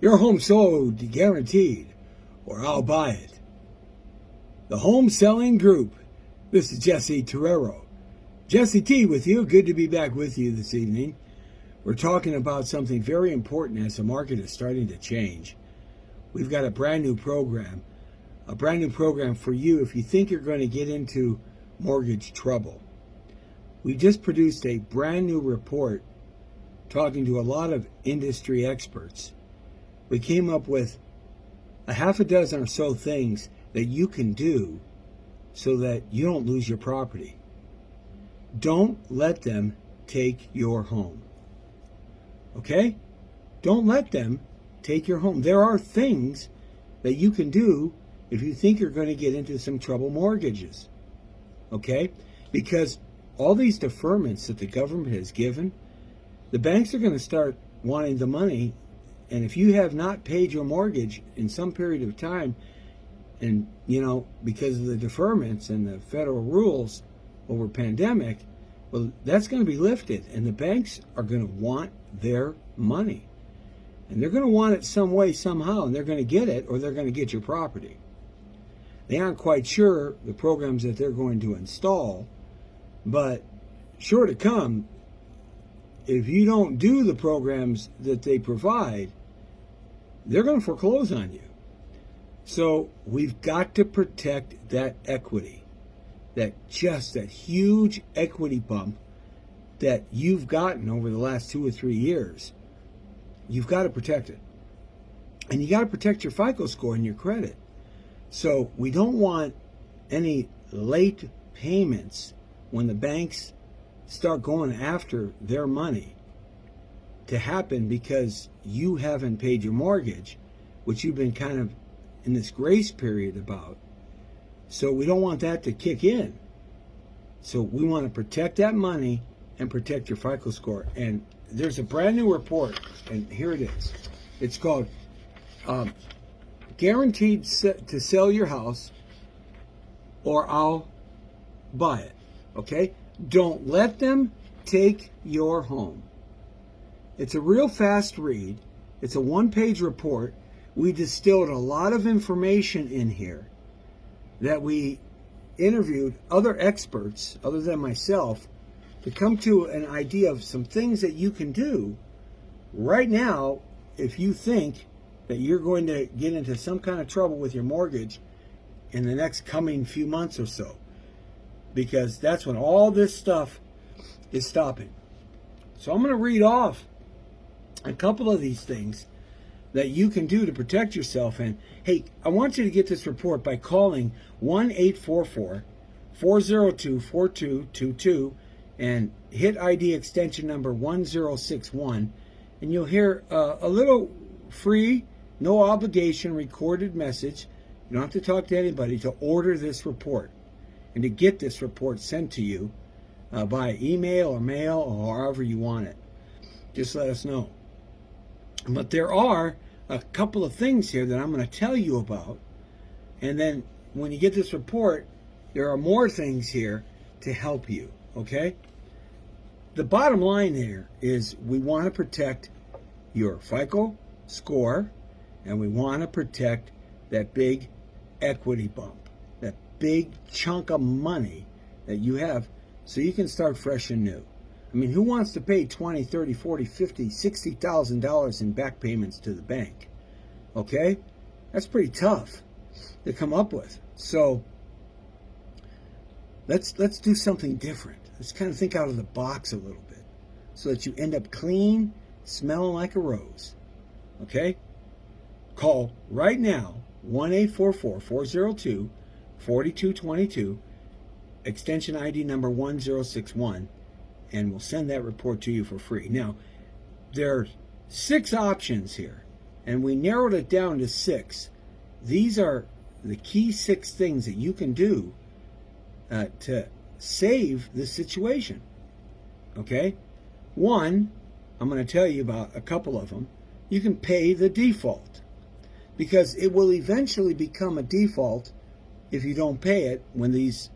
Your home sold guaranteed, or I'll buy it. The Home Selling Group. This is Jesse Terrero. Jesse T with you. Good to be back with you this evening. We're talking about something very important as the market is starting to change. We've got a brand new program for you if you think you're going to get into mortgage trouble. We just produced a brand new report talking to a lot of industry experts. We came up with a half a dozen or so things that you can do so that you don't lose your property. Don't let them take your home. Okay? Don't let them take your home. There are things that you can do if you think you're going to get into some trouble mortgages. Okay? Because all these deferments that the government has given, the banks are going to start wanting the money. And if you have not paid your mortgage in some period of time, and because of the deferments and the federal rules over pandemic, well, that's going to be lifted, and the banks are going to want their money, and they're going to want it some way, somehow, and they're going to get it, or they're going to get your property. They aren't quite sure the programs that they're going to install, but sure to come. If you don't do the programs that they provide, they're going to foreclose on you. So we've got to protect that equity, that huge equity bump that you've gotten over the last 2 or 3 years. You've got to protect it. And you got to protect your FICO score and your credit. So we don't want any late payments when the banks start going after their money to happen because you haven't paid your mortgage, which you've been kind of in this grace period about. So we don't want that to kick in. So we want to protect that money and protect your FICO score. And there's a brand new report, and here it is. It's called Guaranteed to Sell Your House or I'll Buy It. Okay? Don't let them take your home. It's a real fast read. It's a one-page report. We distilled a lot of information in here that we interviewed other experts, other than myself, to come to an idea of some things that you can do right now if you think that you're going to get into some kind of trouble with your mortgage in the next coming few months or so. Because that's when all this stuff is stopping. So I'm going to read off a couple of these things that you can do to protect yourself. And hey, I want you to get this report by calling 1-844-402-4222 and hit ID extension number 1061. And you'll hear a little free, no obligation recorded message. You don't have to talk to anybody to order this report and to get this report sent to you by email or mail or however you want it. Just let us know. But there are a couple of things here that I'm going to tell you about. And then when you get this report, there are more things here to help you, okay? The bottom line here is we want to protect your FICO score, and we want to protect that big equity bump, that big chunk of money that you have so you can start fresh and new. I mean, who wants to pay $20, $30, $40, $50, $60,000 in back payments to the bank? Okay? That's pretty tough to come up with. So let's do something different. Let's kind of think out of the box a little bit so that you end up clean, smelling like a rose. Okay? Call right now, 1-844-402-4222, extension ID number 1061, and we'll send that report to you for free. Now, there are 6 options here, and we narrowed it down to 6. These are the key 6 things that you can do to save the situation. Okay? 1, I'm going to tell you about a couple of them. You can pay the default, because it will eventually become a default if you don't pay it when these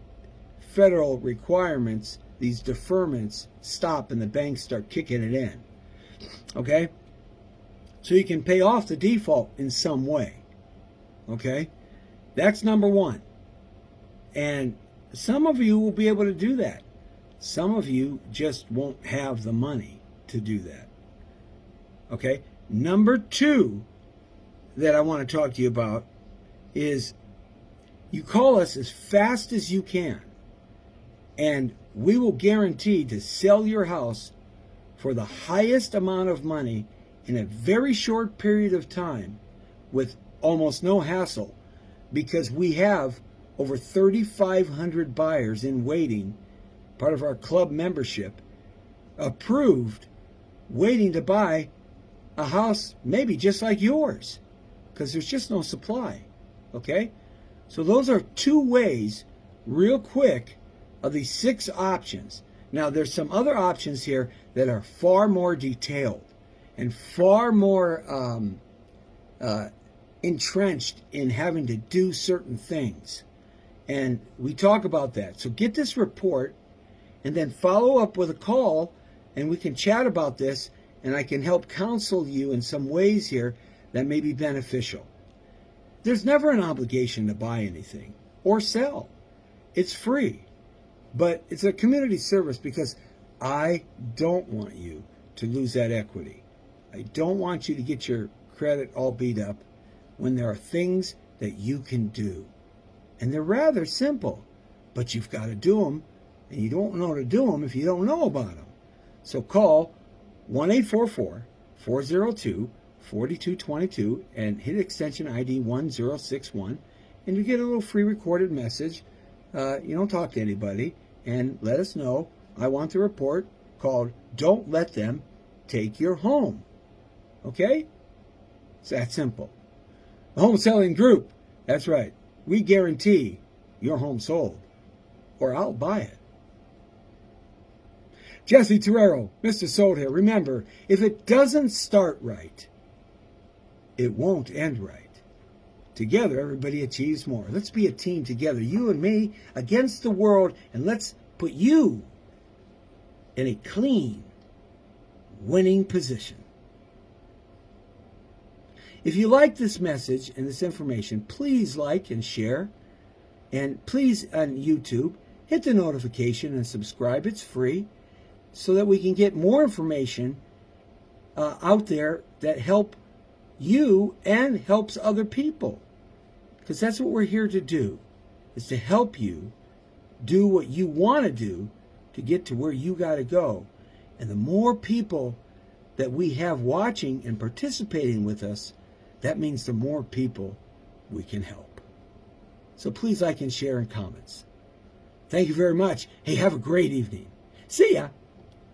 federal requirements, these deferments stop and the banks start kicking it in. Okay? so you can pay off the default in some way. Okay? That's number one. And some of you will be able to do that. Some of you just won't have the money to do that. Okay? Number two that I want to talk to you about is you call us as fast as you can, and we will guarantee to sell your house for the highest amount of money in a very short period of time with almost no hassle, because we have over 3,500 buyers in waiting, part of our club membership, approved, waiting to buy a house maybe just like yours, because there's just no supply. Okay? So those are two ways, real quick, of these 6 options. Now, there's some other options here that are far more detailed and far more entrenched in having to do certain things. And we talk about that. So get this report and then follow up with a call, and we can chat about this, and I can help counsel you in some ways here that may be beneficial. There's never an obligation to buy anything or sell. It's free. But it's a community service because I don't want you to lose that equity. I don't want you to get your credit all beat up when there are things that you can do. And they're rather simple, but you've got to do them, and you don't know to do them if you don't know about them. So call 1-844-402-4222 and hit extension ID 1061, and you get a little free recorded message. You don't talk to anybody, and let us know. I want the report called Don't Let Them Take Your Home. Okay? It's that simple. The Home Selling Group. That's right. We guarantee your home sold, or I'll buy it. Jesse Terrero, Mr. Sold here. Remember, if it doesn't start right, it won't end right. Together, everybody achieves more. Let's be a team together, you and me, against the world, and let's put you in a clean, winning position. If you like this message and this information, please like and share. And please, on YouTube, hit the notification and subscribe. It's free, so that we can get more information out there that help you and helps other people. Because that's what we're here to do, is to help you do what you want to do to get to where you got to go. And the more people that we have watching and participating with us, that means the more people we can help. So please like and share in comments. Thank you very much. Hey, have a great evening. See ya.